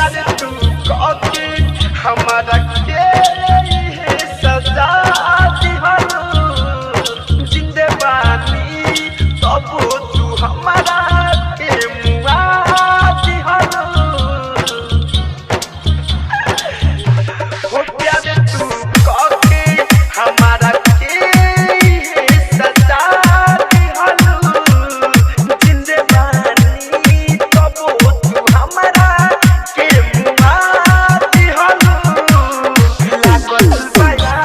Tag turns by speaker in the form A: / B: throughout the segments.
A: प्यार तू काके हमारा के है सजा दिहलो जिंदगानी तब तू हमारा के मुआ दिहलो हो प्यार तू काके हमारा के है सजा दिहलो जिंदगानी तब तू हमारा के मुआ दिहलो लागल बया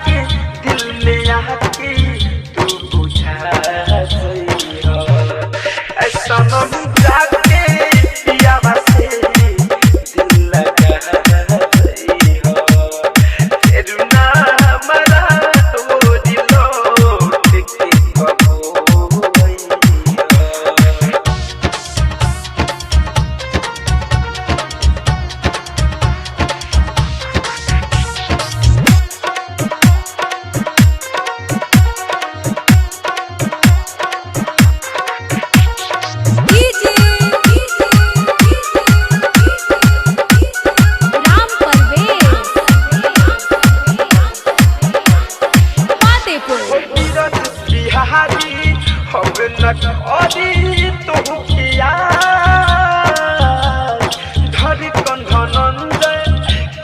A: के दिल में आके तू बुझा सही हो ऐसा न जाके पियावा से दिल लगा सही हो तेरू ना हमारा वो दिलो देखी कबो गई हो
B: डीजे राम परवेश फतेहपुर
A: तीरथ बिहारी हम न करी तो किया धरी कंधनंजय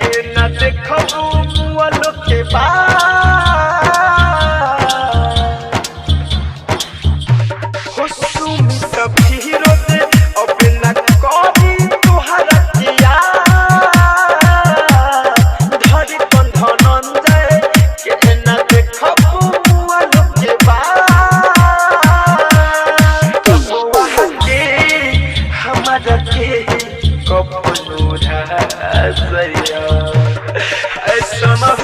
A: के न देखबू मुअलो के बाद हो सुमित फिरोज अब न करी तोहरा किया धरी कंधनंजय के न देखबू मुअलो के बाद तब वहाँ के हमारा के कबो नूरा सरिया ऐसा न